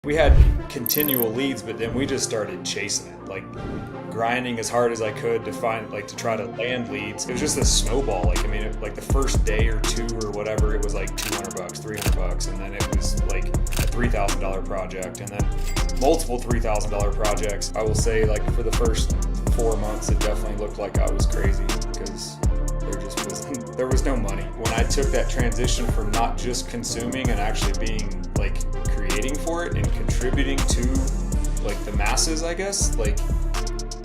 we had continual leads, but then we just started chasing it, like grinding as hard as I could to find, like, to try to land leads. It was just a snowball. Like, I mean, like the first day or two or whatever, it was like $200, $300, and then it was like a $3,000 project, and then multiple $3,000 projects. I will say, like, for the first 4 months, it definitely looked like I was crazy because there was no money. When I took that transition from not just consuming and actually being, like, creating for it and contributing to, like, the masses, I guess, like,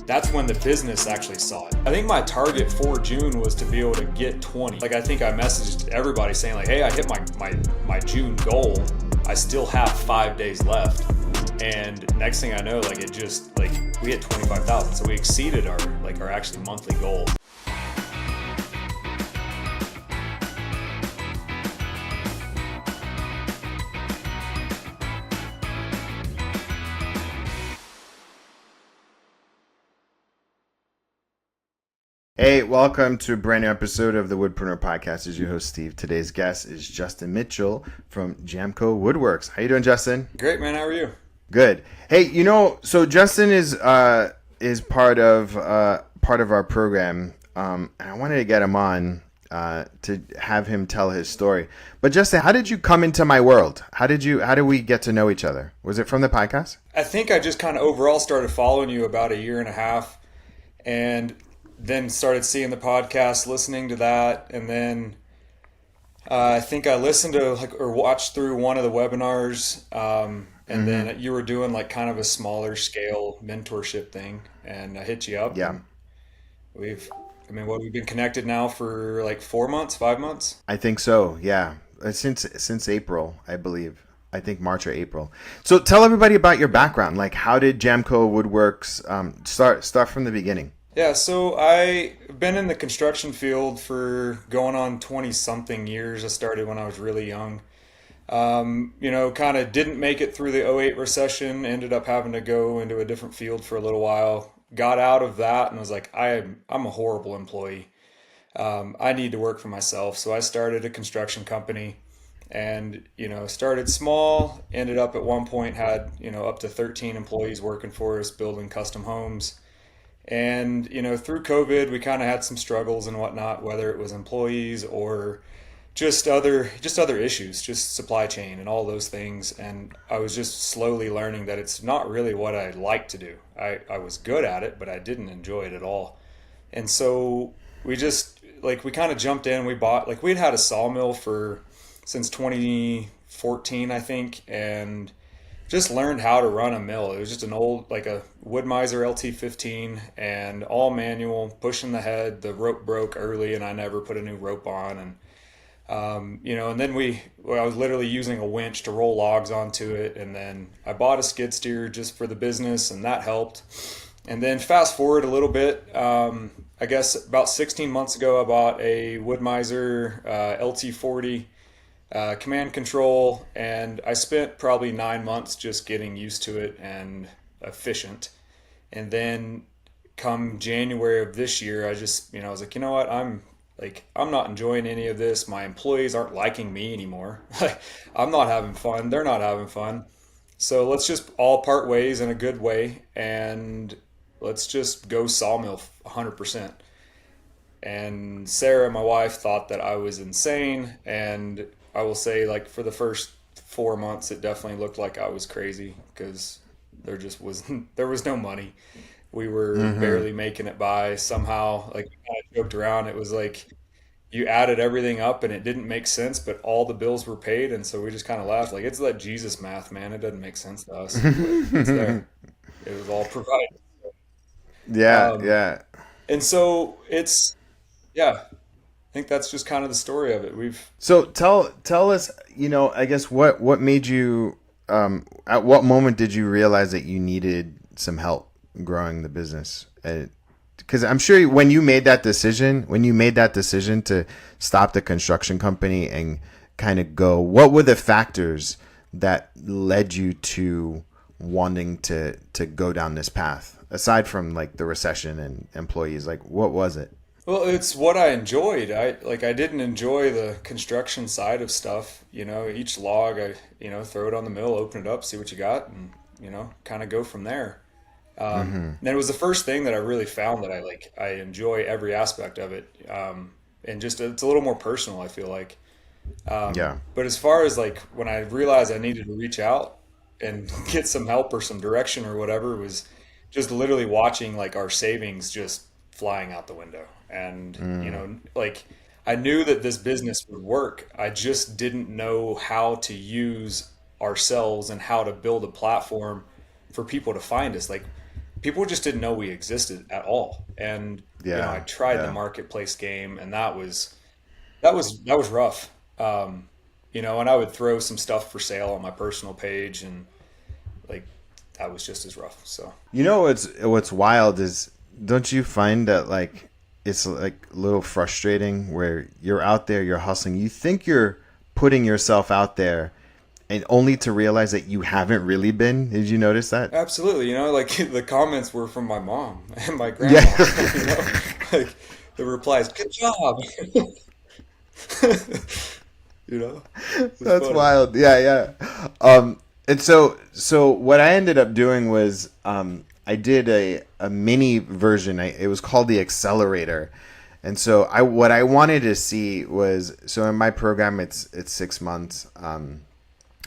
that's when the business actually saw it. I think my target for June was to be able to get 20. Like, I think I messaged everybody saying, like, hey, I hit my June goal. I still have 5 days left. And next thing I know, like, it just, like, we hit 25,000. So we exceeded our actually monthly goal. Hey, welcome to a brand new episode of the Woodpreneur podcast. This is your host, Steve. Today's guest is Justin Mitchell from Jamco Woodworks. How you doing, Justin? Great, man. How are you? Good. Hey, so Justin is part of our program, and I wanted to get him on to have him tell his story. But Justin, how did you come into my world? How did we get to know each other? Was it from the podcast? I think I just kind of overall started following you about a year and a half, and then started seeing the podcast, listening to that, and then I think I listened to or watched through one of the webinars, and then you were doing like kind of a smaller scale mentorship thing, and I hit you up. Yeah. We've been connected now for like 4 months, 5 months. I think so. Yeah, since April, I believe. I think March or April. So tell everybody about your background. Like, how did Jamco Woodworks start from the beginning? Yeah, so I've been in the construction field for going on 20-something years. I started when I was really young. Kind of didn't make it through the '08 recession, ended up having to go into a different field for a little while. Got out of that and was like, I'm a horrible employee. I need to work for myself. So I started a construction company and, started small, ended up at one point had, up to 13 employees working for us, building custom homes. And, through COVID, we kind of had some struggles and whatnot, whether it was employees or just other issues, just supply chain and all those things. And I was just slowly learning that it's not really what I like to do. I was good at it, but I didn't enjoy it at all. And so we just, we kind of jumped in, we'd had a sawmill since 2014, I think, and just learned how to run a mill. It was just an old, like a Wood-Mizer LT15 and all manual, pushing the head. The rope broke early and I never put a new rope on. And, and then I was literally using a winch to roll logs onto it. And then I bought a skid steer just for the business and that helped. And then fast forward a little bit, I guess about 16 months ago, I bought a Wood-Mizer LT40 command control, and I spent probably 9 months just getting used to it and efficient. And then come January of this year, I just, I was like, you know what, I'm not enjoying any of this. My employees aren't liking me anymore. I'm not having fun. They're not having fun. So let's just all part ways in a good way, and let's just go sawmill 100%. And Sarah, my wife, thought that I was insane, and I will say, like, for the first 4 months, it definitely looked like I was crazy because there was no money. We were barely making it by somehow. Like, we kind of joked around. It was like you added everything up and it didn't make sense, but all the bills were paid. And so we just kind of laughed. Like, it's that Jesus math, man. It doesn't make sense to us. But it's there. It was all provided. Yeah. And so it's, yeah. I think that's just kind of the story of it. So tell us, I guess what made you, at what moment did you realize that you needed some help growing the business? Because I'm sure when you made that decision to stop the construction company and kind of go, what were the factors that led you to wanting to go down this path aside from like the recession and employees? Like, what was it? Well, it's what I enjoyed. I didn't enjoy the construction side of stuff. Each log I, throw it on the mill, open it up, see what you got, and kind of go from there. And it was the first thing that I really found that I enjoy every aspect of it. And just it's a little more personal, I feel like. Yeah. But as far as like when I realized I needed to reach out and get some help or some direction or whatever, was just literally watching like our savings just flying out the window. And, like I knew that this business would work. I just didn't know how to use ourselves and how to build a platform for people to find us. Like people just didn't know we existed at all. And, I Yeah. tried the Yeah. marketplace game and that was rough. And I would throw some stuff for sale on my personal page, and like that was just as rough. So You know what's wild is, don't you find that like it's like a little frustrating where you're out there, you're hustling, you think you're putting yourself out there, and only to realize that you haven't really been. Did you notice that? absolutely, like the comments were from my mom and my Yeah. grandma. Like the replies, "Good job." It was That's funny. wild. Yeah, yeah. And so what I ended up doing was I did a mini version. It was called the Accelerator. And so what I wanted to see was, so in my program it's 6 months.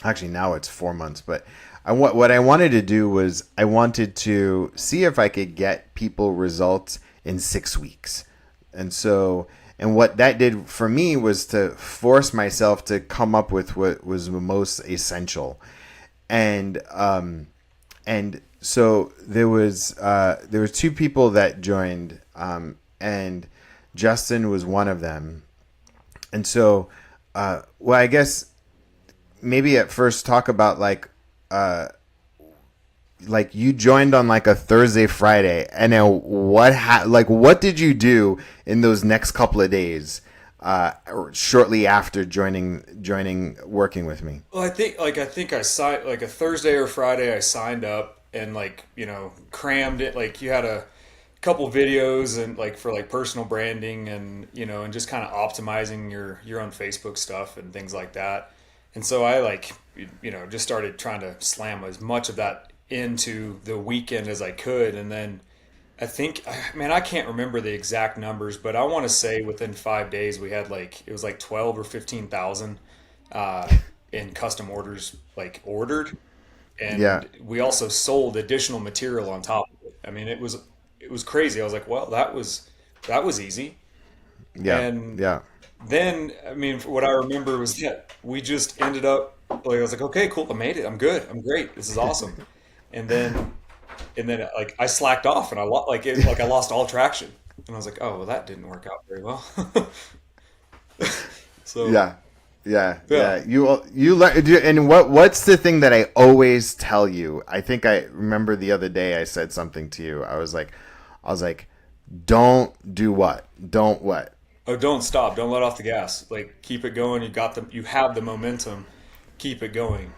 Actually now it's 4 months, but what I wanted to do was I wanted to see if I could get people results in 6 weeks. And so, and what that did for me was to force myself to come up with what was the most essential. And and so there was two people that joined, and Justin was one of them. And so, well, I guess maybe at first talk about like you joined on like a Thursday, Friday, and then like what did you do in those next couple of days, or shortly after joining working with me? Well, I think I signed like a Thursday or Friday. I signed up and crammed it. Like you had a couple videos and like for like personal branding and and just kind of optimizing your own Facebook stuff and things like that. And so I just started trying to slam as much of that into the weekend as I could. And then I think, man, I can't remember the exact numbers, but I want to say within 5 days we had it was like 12 or 15,000 uh, in custom orders ordered, Yeah, and we also sold additional material on top of it. I mean, it was crazy. I was like, well, that was easy. yeah, And yeah, then, I mean, what I remember was that we just ended up I was like, okay, cool, I made it. I'm good. I'm great. This is awesome. And then like I slacked off and I lost all traction. And I was like, oh, well, that didn't work out very well. So, yeah, yeah, yeah. yeah. You learn, and what's the thing that I always tell you? I think I remember the other day I said something to you. I was like, don't do what, don't what. Oh, don't stop. Don't let off the gas. Like keep it going. You have the momentum. Keep it going.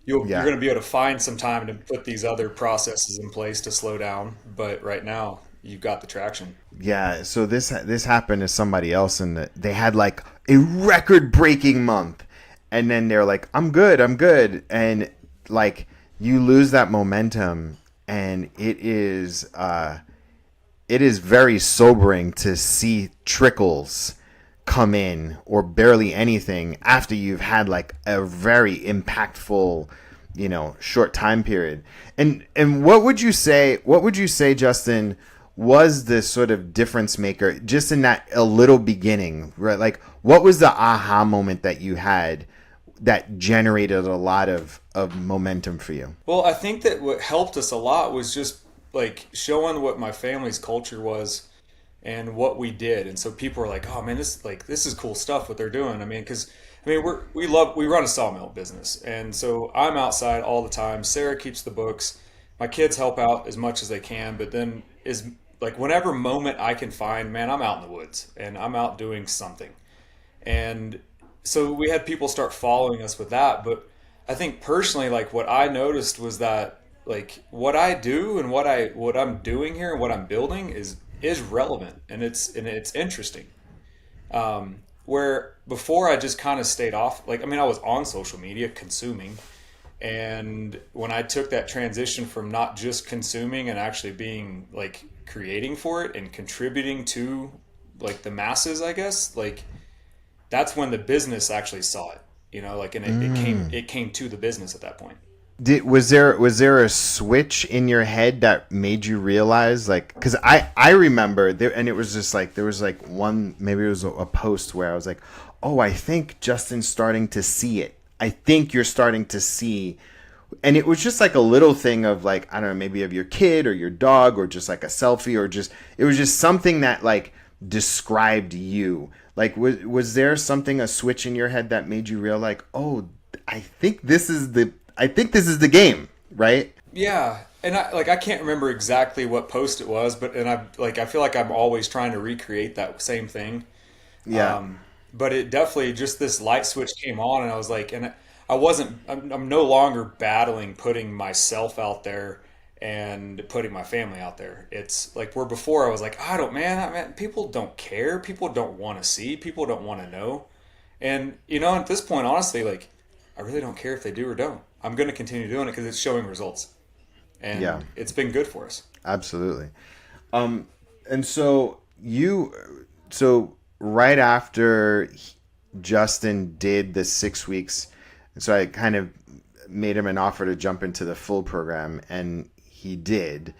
You're Yeah. going to be able to find some time to put these other processes in place to slow down, but right now you've got the traction. Yeah, so this happened to somebody else, and they had like a record-breaking month, and then they're like, I'm good," and like you lose that momentum, and it is very sobering to see trickles come in or barely anything after you've had like a very impactful, short time period. And what would you say, Justin, was the sort of difference maker just in that a little beginning, right? Like what was the aha moment that you had that generated a lot of momentum for you? Well, I think that what helped us a lot was just like showing what my family's culture was and what we did. And so people were like, "Oh man, this is cool stuff what they're doing." I mean, because I mean we run a sawmill business, and so I'm outside all the time. Sarah keeps the books. My kids help out as much as they can, but then is like whenever moment I can find, man, I'm out in the woods and I'm out doing something. And so we had people start following us with that. But I think personally, like what I noticed was that like what I do and what I'm doing here and what I'm building is is relevant and it's interesting. Where before I just kind of stayed off, like, I mean, I was on social media consuming. And when I took that transition from not just consuming and actually being like creating for it and contributing to like the masses, I guess, like that's when the business actually saw it, like, and Mm. it came to the business at that point. Was there a switch in your head that made you realize, like, because I remember there, and it was just like there was like one, maybe it was a post where I was like, oh, I think Justin's starting to see it. I think you're starting to see, and it was just like a little thing of like, I don't know, maybe of your kid or your dog or just like a selfie, or just it was just something that like described you. Like, was there something, a switch in your head that made you realize, like, oh, I think this is the game, right? Yeah, and I can't remember exactly what post it was, but and I feel like I'm always trying to recreate that same thing. Yeah. But it definitely just this light switch came on, and I was like, and I wasn't, I'm no longer battling putting myself out there and putting my family out there. It's like where before I was like, man, people don't care, people don't want to see, people don't want to know, and at this point, honestly, like I really don't care if they do or don't. I'm going to continue doing it because it's showing results, Yeah. and it's been good for us. Absolutely. And so right after Justin did the 6 weeks, so I kind of made him an offer to jump into the full program, and he did.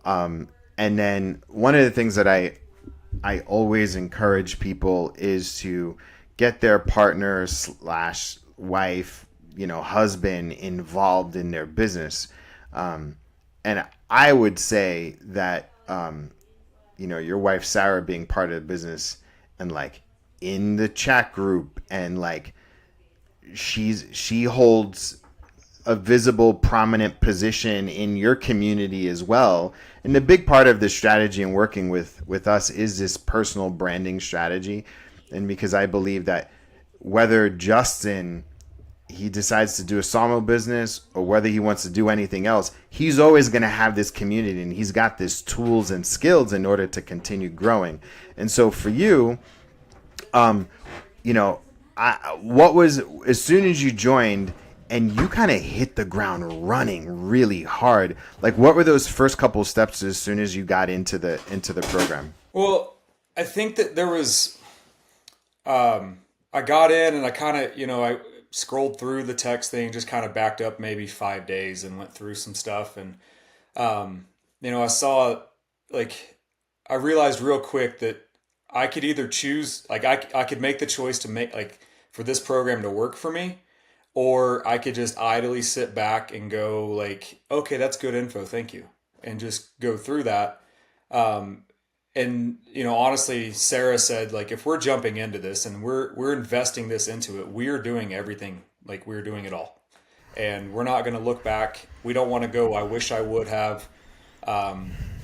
And then one of the things that I always encourage people is to get their partner slash wife, husband involved in their business. And I would say that, your wife Sarah being part of the business and like in the chat group, and like she holds a visible, prominent position in your community as well. And the big part of the strategy and working with us is this personal branding strategy. And because I believe that whether Justin he decides to do a sawmill business or whether he wants to do anything else, he's always going to have this community, and he's got this tools and skills in order to continue growing. And so for you, um, you know, what was, as soon as you joined and you kind of hit the ground running really hard, like what were those first couple of steps as soon as you got into the program? Well, I think that there was I got in and I kind of, I scrolled through the text thing, just kind of backed up maybe 5 days and went through some stuff. And, I saw like, I realized real quick that I could either choose, like, I could make the choice to make, like, for this program to work for me, or I could just idly sit back and go, like, okay, that's good info. Thank you. And just go through that. Um, and honestly, Sarah said, like, if we're jumping into this and we're investing this into it, we're doing everything, like we're doing it all, and we're not going to look back. We don't want to go, I wish I would have.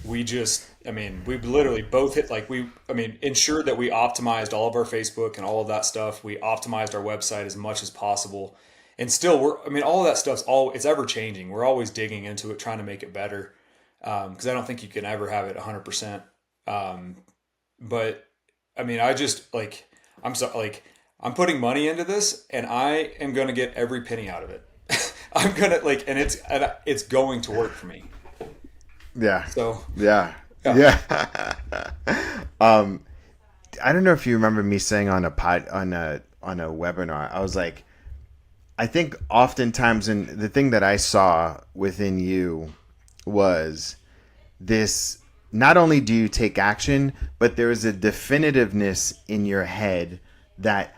We just, I mean, we literally both hit, like, ensured that we optimized all of our Facebook and all of that stuff. We optimized our website as much as possible, and still all of that stuff's it's ever changing. We're always digging into it, trying to make it better, because I don't think you can ever have it 100%. Um, but I just, like, I'm so, like, I'm putting money into this and I am going to get every penny out of it. I'm going to, like, and it's going to work for me. Yeah. So, Yeah. yeah. Yeah. um, I don't know if you remember me saying on a webinar, I was like, I think oftentimes, and the thing that I saw within you was this, not only do you take action, but there is a definitiveness in your head that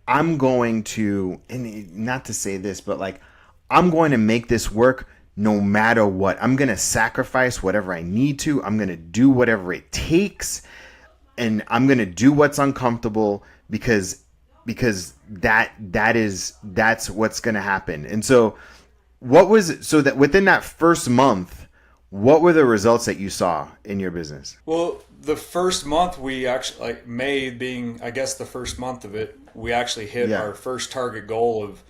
I'm going to, and not to say this, but like, I'm going to make this work no matter what. I'm going to sacrifice whatever I need to. I'm going to do whatever it takes, and I'm going to do what's uncomfortable because that's what's going to happen. And so so that within that first month, what were the results that you saw in your business? Well, the first month we actually, like, May being, I guess, the first month of it, we actually hit Yeah. our first target goal of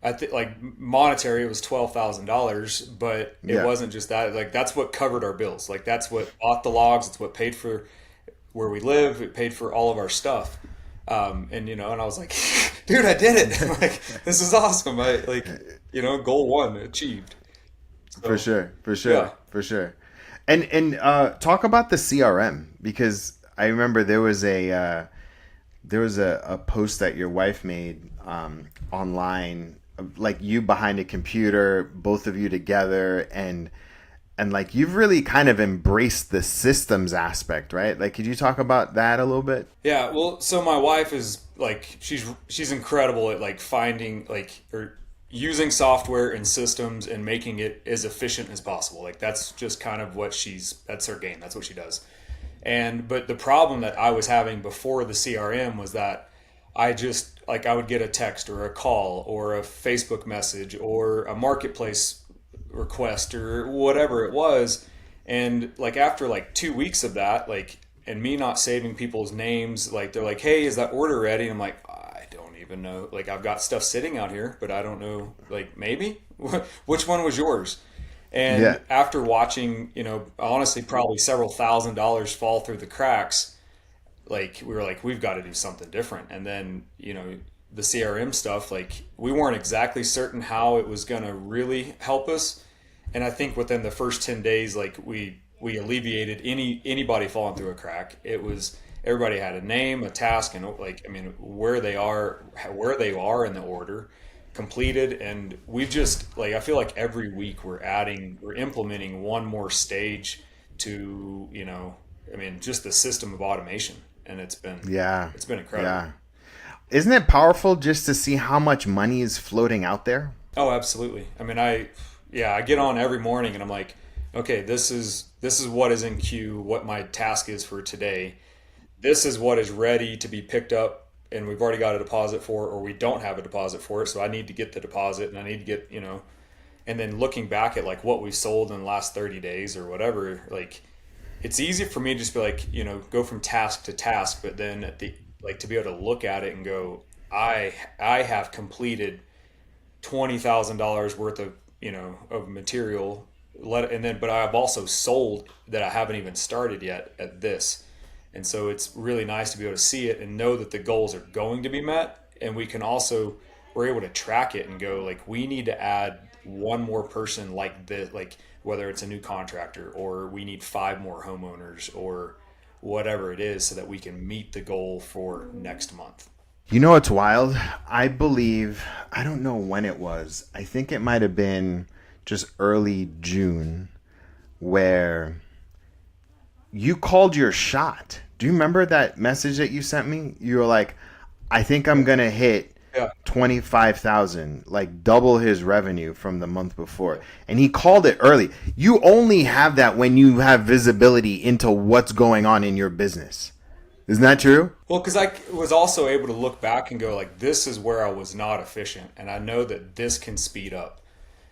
I think like monetary, it was $12,000, but it Yeah. wasn't just that. Like that's what covered our bills. Like that's what bought the logs. It's what paid for where we live. It paid for all of our stuff. And and I was like, dude, I did it. Like this is awesome. I like, goal one achieved. For So sure, for yeah, sure, for sure. And talk about the CRM, because I remember there was a post that your wife made online, like you behind a computer, both of you together, and like you've really kind of embraced the systems aspect, right? Like, could you talk about that a little bit? yeah. Well, so my wife is like she's incredible at like finding like or using software and systems and making it as efficient as possible. Like that's just kind of that's her game. That's what she does. But the problem that I was having before the CRM was that I just like I would get a text or a call or a Facebook message or a marketplace request or whatever it was, and like after like 2 weeks of that, like and me not saving people's names, like they're like, "Hey, is that order ready?" And I'm like, "I don't even know. Like I've got stuff sitting out here, but I don't know. Like maybe which one was yours?" Yeah. And after watching, honestly, probably several $1,000s fall through the cracks, like we were like, we've got to do something different. And then, the CRM stuff, like we weren't exactly certain how it was going to really help us. And I think within the first 10 days, like we alleviated anybody falling through a crack. It was everybody had a name, a task, and like, I mean, where they are in the order completed. And we've just like I feel like every week we're implementing one more stage to I mean just the system of automation, and it's been Yeah. it's been incredible. Yeah. Isn't it powerful just to see how much money is floating out there? Oh, absolutely. I mean, I get on every morning and I'm like, okay, this is what is in queue, what my task is for today. This is what is ready to be picked up, and we've already got a deposit for, or we don't have a deposit for it, so I need to get the deposit, and I need to get, and then looking back at like what we sold in the last 30 days or whatever, like it's easy for me to just be like, go from task to task, but then at the like to be able to look at it and go, I have completed $20,000 worth of of material. But I've also sold that I haven't even started yet at this, and so it's really nice to be able to see it and know that the goals are going to be met, and we're able to track it and go like we need to add one more person like this, like whether it's a new contractor or we need five more homeowners or whatever it is, so that we can meet the goal for next month. You know what's wild? I believe, I don't know when it was. I think it might have been just early June where you called your shot. Do you remember that message that you sent me? You were like, I think I'm going to hit Yeah. 25,000, like double his revenue from the month before. And he called it early. You only have that when you have visibility into what's going on in your business. Isn't that true? Well, because I was also able to look back and go like, this is where I was not efficient, and I know that this can speed up.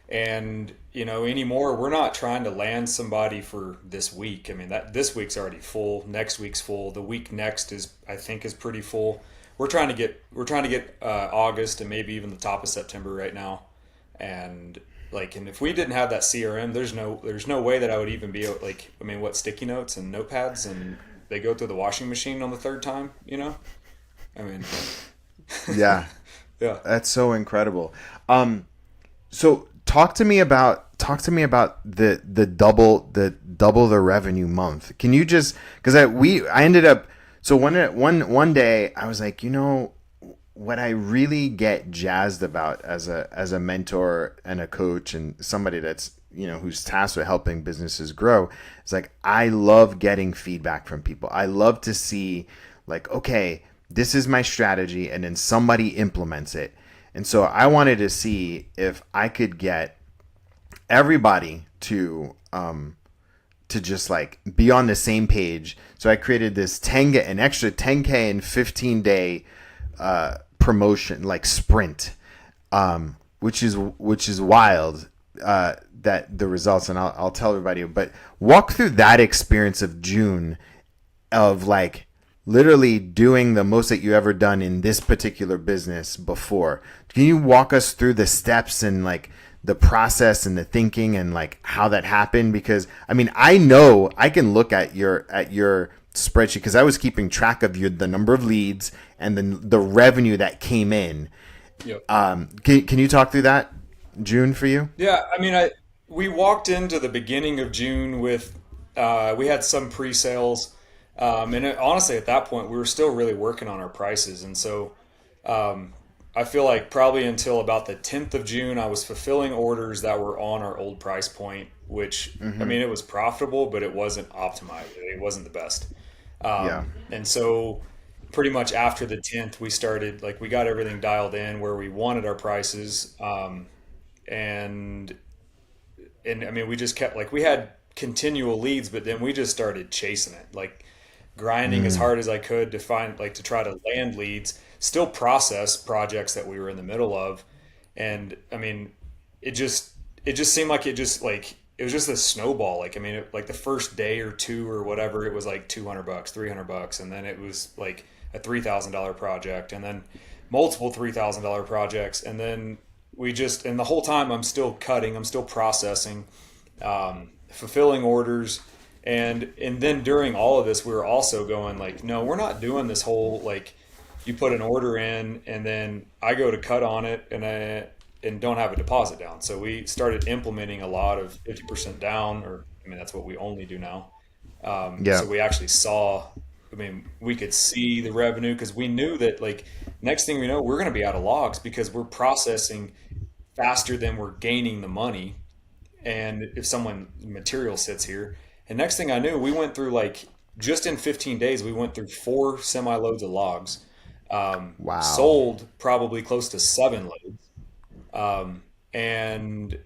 And anymore, we're not trying to land somebody for this week. I mean, that this week's already full. Next week's full. The week next I think is pretty full. We're trying to get August and maybe even the top of September right now. And and if we didn't have that CRM, there's no way that I would even be like, I mean, what, sticky notes and notepads, and they go through the washing machine on the third time. I mean, Yeah. yeah. That's so incredible. So talk to me about the double the revenue month. Can you just, because I ended up, so one day I was like, what I really get jazzed about as a mentor and a coach and somebody that's who's tasked with helping businesses grow, is like I love getting feedback from people. I love to see like, okay, this is my strategy, and then somebody implements it. And so I wanted to see if I could get everybody to just like be on the same page. So I created this an extra 10K and 15-day promotion, like sprint, which is wild. That the results, and I'll tell everybody. But walk through that experience of June, of like literally doing the most that you ever done in this particular business before. Can you walk us through the steps and like the process and the thinking and like how that happened? Because I mean, I know I can look at your spreadsheet because I was keeping track of the number of leads and the revenue that came in. Yep. Can you talk through that, June, for you? Yeah, I mean, we walked into the beginning of June with we had some pre-sales, honestly, at that point, we were still really working on our prices, and so I feel like probably until about the 10th of June, I was fulfilling orders that were on our old price point, which I Mm-hmm. mean, it was profitable, but it wasn't optimized. It wasn't the best. Yeah. And so pretty much after the 10th, we started like we got everything dialed in where we wanted our prices. And I mean, we just kept like we had continual leads, but then we just started chasing it, like grinding as Mm. hard as I could to find like to try to land leads, still process projects that we were in the middle of, and I mean, it just it just seemed like it was just a snowball. Like I mean, like the first day or two or whatever, it was like $200, $300, and then it was like a $3,000 project, and then multiple $3,000 projects, and then we just and the whole time I'm still processing, fulfilling orders, and then during all of this we were also going like, no, we're not doing this whole like you put an order in and then I go to cut on it and don't have a deposit down. So we started implementing a lot of 50% down, or I mean that's what we only do now. Yeah. So we actually saw, I mean, we could see the revenue because we knew that like next thing we know we're going to be out of logs because we're processing faster than we're gaining the money. And if someone material sits here, and next thing I knew, we went through like just in 15 days, we went through 4 semi loads of logs, Wow. sold probably close to 7 loads, and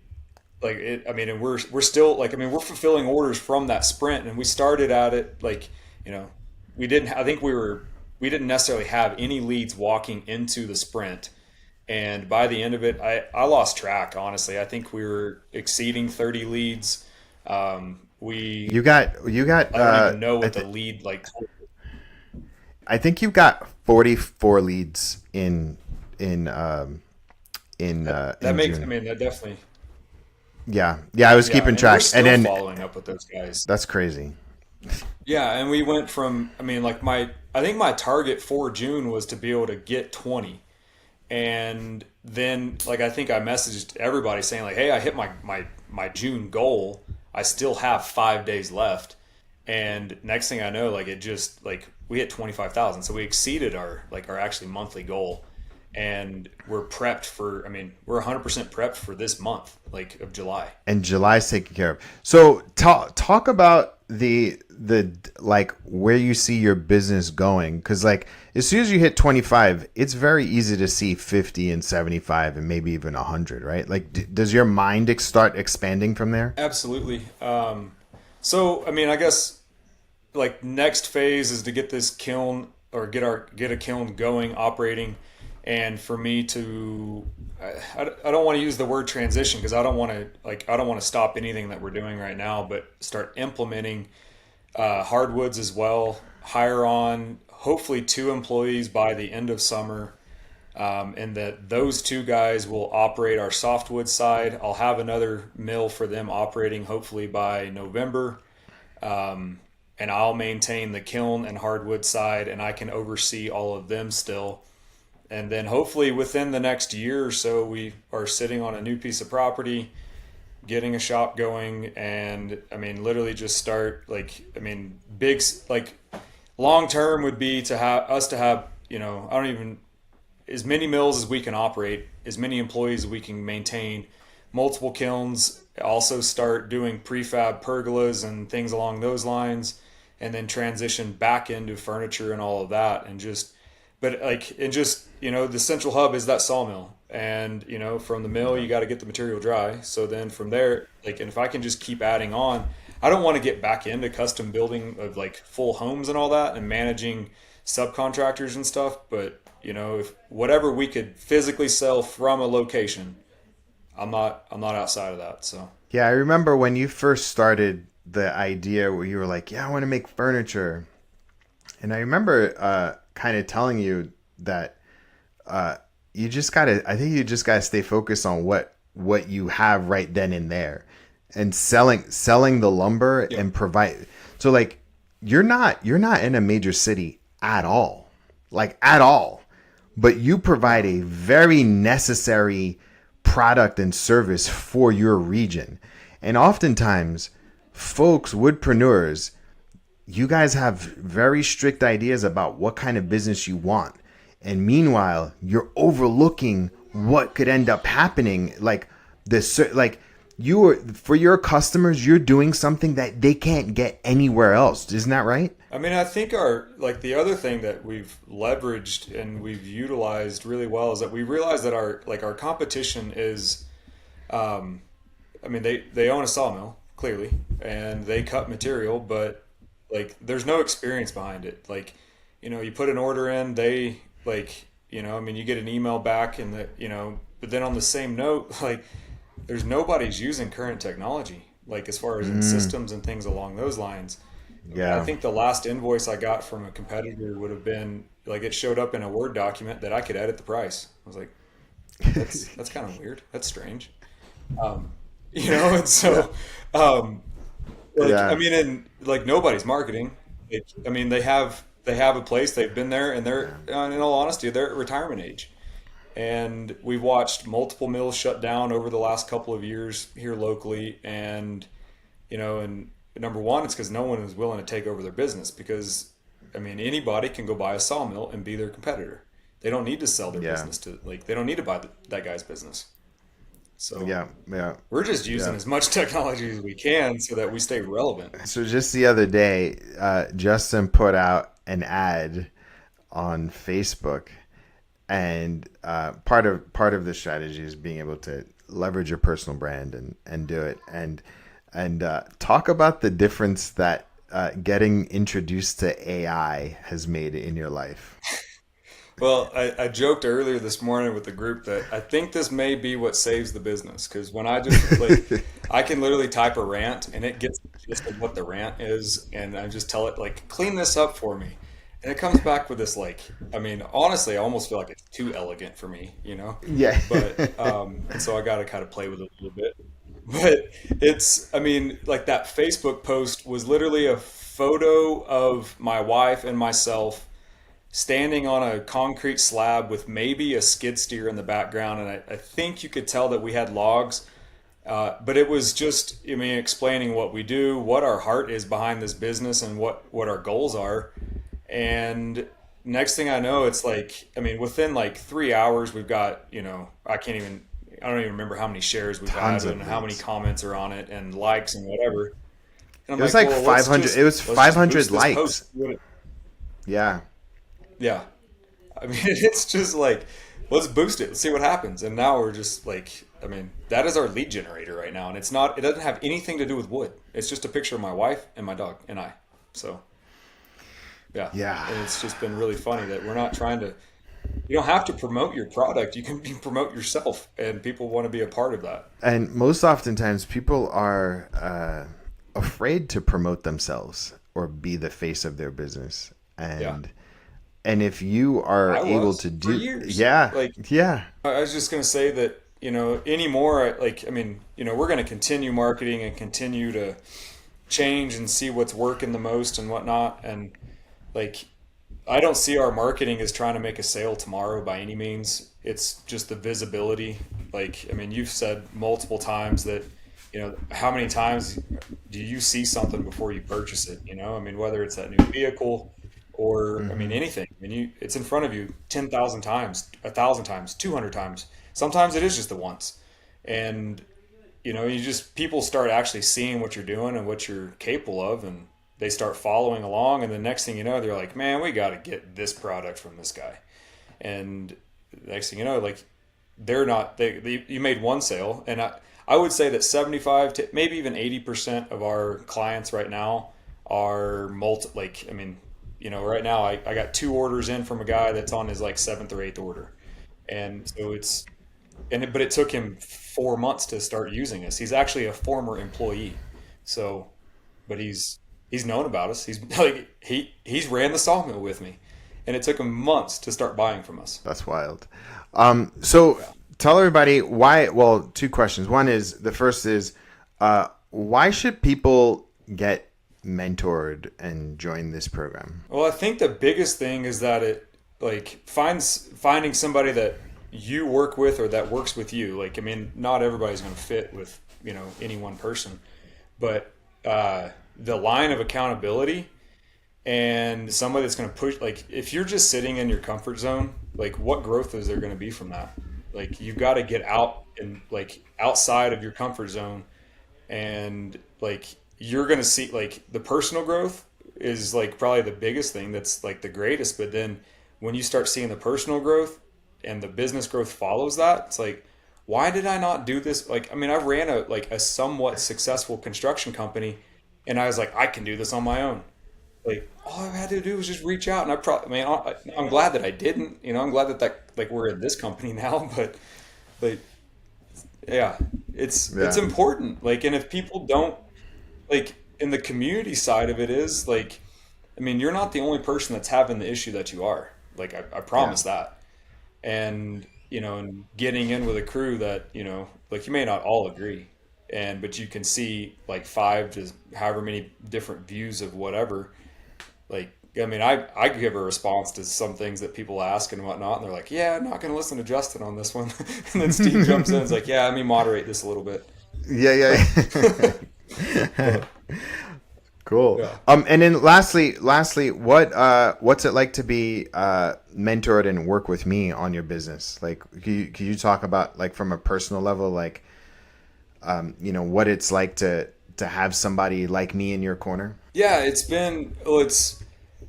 like it. I mean, and we're still like I mean, we're fulfilling orders from that sprint, and we started at it like you know, we didn't. I think we didn't necessarily have any leads walking into the sprint, and by the end of it, I lost track, honestly. I think we were exceeding 30 leads. You We, got you got I don't even know I what the think lead like. I think you got 44 leads That in makes, I June. mean, that definitely, Yeah. Yeah, I was yeah. keeping And we're track. And still then following up with those guys. that's crazy. Yeah. And we went from, I mean, like I think my target for June was to be able to get 20. And then, like, I think I messaged everybody saying, like, hey, I hit my June goal. I still have 5 days left. And next thing I know, like, it just, like, we hit 25,000. So we exceeded our actually monthly goal. And we're prepped for, I mean, we're 100% prepped for this month, like, of July. And July's taken care of. So talk about the like where you see your business going, because like as soon as you hit 25, it's very easy to see 50 and 75 and maybe even 100, right? Like does your mind start expanding from there? Absolutely. So, I mean, I guess like next phase is to get this kiln or get a kiln going, operating, and for me to I don't want to use the word transition because I don't want to stop anything that we're doing right now, but start implementing hardwoods as well. Hire on hopefully 2 employees by the end of summer, and that those 2 guys will operate our softwood side. I'll have another mill for them operating hopefully by November, and I'll maintain the kiln and hardwood side, and I can oversee all of them still. And then hopefully within the next year or so, we are sitting on a new piece of property, getting a shop going, and I mean, literally just start like, I mean, like long term would be to have us to have, you know, I don't even, as many mills as we can operate, as many employees as we can maintain, multiple kilns, also start doing prefab pergolas and things along those lines, and then transition back into furniture and all of that, and just, but like, and just, you know, the central hub is that sawmill. And, you know, from the mill, you got to get the material dry. So then from there, like, and if I can just keep adding on, I don't want to get back into custom building of like full homes and all that and managing subcontractors and stuff. But, you know, if whatever we could physically sell from a location, I'm not outside of that. So Yeah, I remember when you first started the idea where you were like, "Yeah, I want to make furniture." And I remember kind of telling you that you just gotta, I think you just gotta stay focused on what you have right then and there, and selling the lumber Yeah. and provide. So like, you're not in a major city at all, like at all, but you provide No. a very necessary product and service for your region. And oftentimes, folks, woodpreneurs, you guys have very strict ideas about what kind of business you want. And meanwhile, you're overlooking what could end up happening. Like this, like you are, for your customers, you're doing something that they can't get anywhere else. Isn't that right? I mean, I think our like the other thing that we've leveraged and we've utilized really well is that we realize that our competition is, um, I mean, they own a sawmill clearly and they cut material, but like there's no experience behind it. Like, you put an order in, they like, I mean, you get an email back and but then on the same note, like there's nobody's using current technology, like as far as in systems and things along those lines. I Yeah. think the last invoice I got from a competitor would have been like it showed up in a Word document that I could edit the price. I was like, that's kind of weird. That's strange. Um, and Yeah. so um, like I Yeah. mean, and like nobody's marketing. I mean, they have a place. They've been there, and they're in all honesty, they're at retirement age. And we've watched multiple mills shut down over the last couple of years here locally, and number one, it's because no one is willing to take over their business because, I mean, anybody can go buy a sawmill and be their competitor. They don't need to sell their Yeah. business to, like, they don't need to buy that guy's business. So Yeah. Yeah. we're just using Yeah. as much technology as we can so that we stay relevant. So just the other day, Justin put out an ad on Facebook, and part of the strategy is being able to leverage your personal brand and do it, and talk about the difference that getting introduced to AI has made in your life. Well, I joked earlier this morning with the group that I think this may be what saves the business because when I just like, I can literally type a rant and it gets the gist of what the rant is, and I just tell it like, clean this up for me, and it comes back with this like, I mean, honestly, I almost feel like it's too elegant for me. Yeah. But and so I got to kind of play with it a little bit. But I mean, like that Facebook post was literally a photo of my wife and myself standing on a concrete slab with maybe a skid steer in the background, and I think you could tell that we had logs. But it was just, I mean, explaining what we do, what our heart is behind this business, and what our goals are. And next thing I know, it's like, I mean, within like 3 hours, we've got, I don't even remember how many shares we've Tons had of and how many leads. comments are on it and likes and whatever. And I'm It was like, like well, 500. It was let's just 500 boost this likes. post. Yeah. Yeah. I mean, it's just like, let's boost it. Let's see what happens. And now we're just like, I mean, that is our lead generator right now. And it doesn't have anything to do with wood. It's just a picture of my wife and my dog and I. So, yeah. Yeah. And it's just been really funny that we're not you don't have to promote your product. You promote yourself, and people want to be a part of that. And most oftentimes, people are afraid to promote themselves or be the face of their business. Yeah. And if you are I able was to for do, years. yeah, Like, yeah, I was just going to say that, anymore, like, I mean, we're going to continue marketing and continue to change and see what's working the most and whatnot. And like, I don't see our marketing as trying to make a sale tomorrow by any means. It's just the visibility. Like, I mean, you've said multiple times that, how many times do you see something before you purchase it? I mean, whether it's that new vehicle or, I mean, hmm anything. I mean, it's in front of you 10,000 times, 1,000 times, 200 times. Sometimes it is just the once. And people start actually seeing what you're doing and what you're capable of, and they start following along. And the next thing you know, they're like, man, we got to get this product from this guy. And the next thing you know, like, they're not, you made one sale. And I would say that 75 to maybe even 80% of our clients right now are like, I mean, right now I got two orders in from a guy that's on his like seventh or eighth order. And so but it took him 4 months to start using us. He's actually a former employee. But he's known about us. He's like, he's ran the sawmill with me. and it took them months to start buying from us. That's wild. So Yeah. tell everybody why. Well, two questions. One is the first is why should people get mentored and join this program? Well, I think the biggest thing is that it like finding somebody that you work with or that works with you. Like, I mean, not everybody's going to fit with, any one person, but the line of accountability and somebody that's going to push, like, if you're just sitting in your comfort zone, like, what growth is there going to be from that? Like, you've got to get out and like outside of your comfort zone, and like you're going to see like the personal growth is like probably the biggest thing that's like the greatest. But then when you start seeing the personal growth and the business growth follows that, it's like, why did I not do this? Like, I mean, I ran a somewhat successful construction company, and I was like, I can do this on my own. Like, all I had to do was just reach out, and I'm glad that I didn't. I'm glad that like we're in this company now, but like, yeah, it's Yeah. important. Like, and if people don't like, in the community side of it is like, I mean, you're not the only person that's having the issue that you are. Like, I Yeah. promise that. And and getting in with a crew that like you may not all agree, but you can see like five to however many different views of whatever. Like, I mean, I give a response to some things that people ask and whatnot, and they're like, "Yeah, I'm not going to listen to Justin on this one." And then Steve jumps in and is like, "Yeah, let me moderate this a little bit." Yeah. Yeah. But Cool. yeah. And then lastly, what's it like to be mentored and work with me on your business? Like, can you talk about like from a personal level, like, what it's like to have somebody like me in your corner? Yeah, it's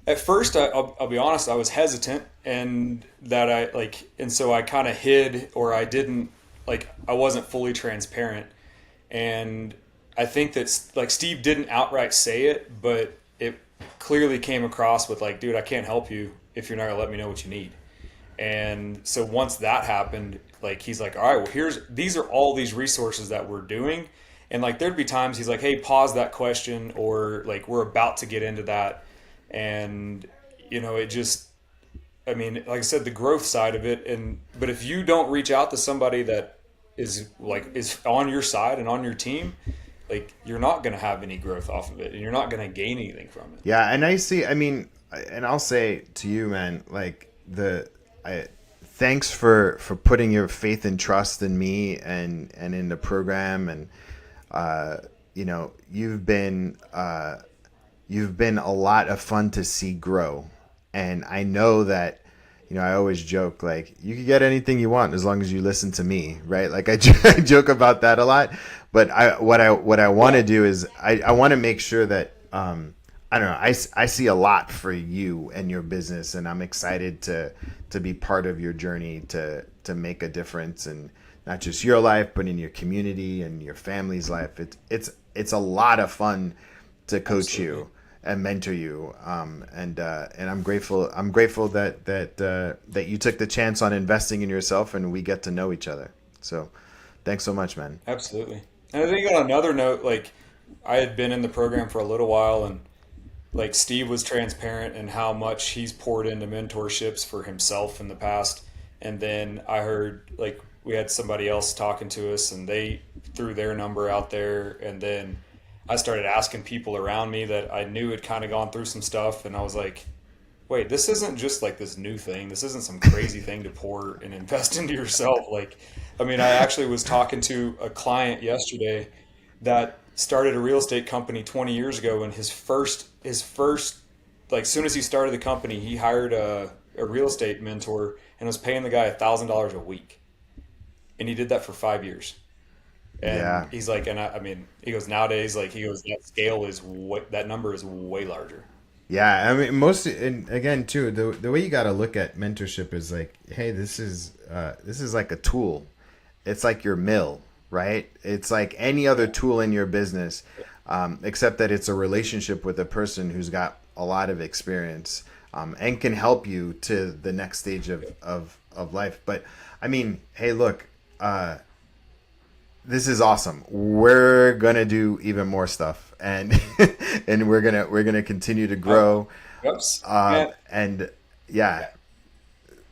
at first I'll be honest, I was hesitant, and that and so I kind of hid, or I didn't, like, I wasn't fully transparent. And I think that like Steve didn't outright say it, but it clearly came across with like, dude, I can't help you if you're not gonna let me know what you need. And so once that happened, like, he's like, all right, well, these are all these resources that we're doing. And like there'd be times he's like, hey, pause that question, or like we're about to get into that. And it just, I mean, like I said, the growth side of it. But if you don't reach out to somebody that is on your side and on your team, like, you're not going to have any growth off of it, and you're not going to gain anything from it. Yeah, and and I'll say to you, man, like thanks for putting your faith and trust in me and in the program, and uh, you've been a lot of fun to see grow, and I know that. I always joke like you can get anything you want as long as you listen to me, right? Like I joke about that a lot, but what I want to Yeah, do is I want to make sure that I don't know, I see a lot for you and your business, and I'm excited to be part of your journey to make a difference in not just your life but in your community and your family's life. It's a lot of fun to coach absolutely. you and mentor you. And I'm grateful. I'm grateful that you took the chance on investing in yourself, and we get to know each other. So, thanks so much, man. Absolutely. And I think on another note, like, I had been in the program for a little while, and like Steve was transparent in how much he's poured into mentorships for himself in the past. And then I heard like we had somebody else talking to us, and they threw their number out there. And then I started asking people around me that I knew had kind of gone through some stuff. And I was like, wait, this isn't just like this new thing. This isn't some crazy thing to pour and invest into yourself. Like, I mean, I actually was talking to a client yesterday that started a real estate company 20 years ago, and his first, like, as soon as he started the company, he hired a real estate mentor and was paying the guy $1,000 a week, and he did that for 5 years. And Yeah. he's like, and I mean, he goes, nowadays, like, he goes, that scale is that number is way larger. Yeah, I mean, and again too, the way you got to look at mentorship is like, hey, this is like a tool. It's like your mill, right? It's like any other tool in your business, except that it's a relationship with a person who's got a lot of experience, and can help you to the next stage of life. But I mean, hey, look, this is awesome. We're gonna do even more stuff, and and we're gonna continue to Oh, grow. yep, man. And Yeah,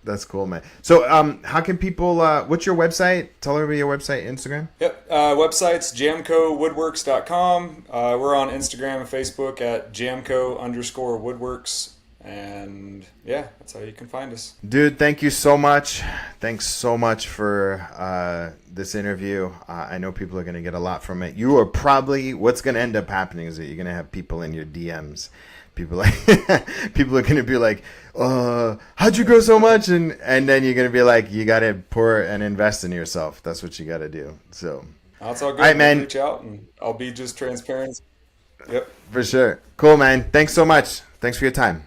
that's cool, man. So, how can people? What's your website? Tell everybody your website, Instagram. Yep. Website's jamcowoodworks.com. We're on Instagram and Facebook at jamco_woodworks. And yeah, that's how you can find us. Dude, thank you so much. Thanks so much for this interview. I know people are going to get a lot from it. You are probably, what's going to end up happening is that you're going to have people in your DMs. People like people are going to be like, how'd you grow so much? And then you're going to be like, you got to pour and invest in yourself. That's what you got to do. So, That's all good. all right, man. Reach out and I'll be just transparent. Yep. For sure. Cool, man. Thanks so much. Thanks for your time.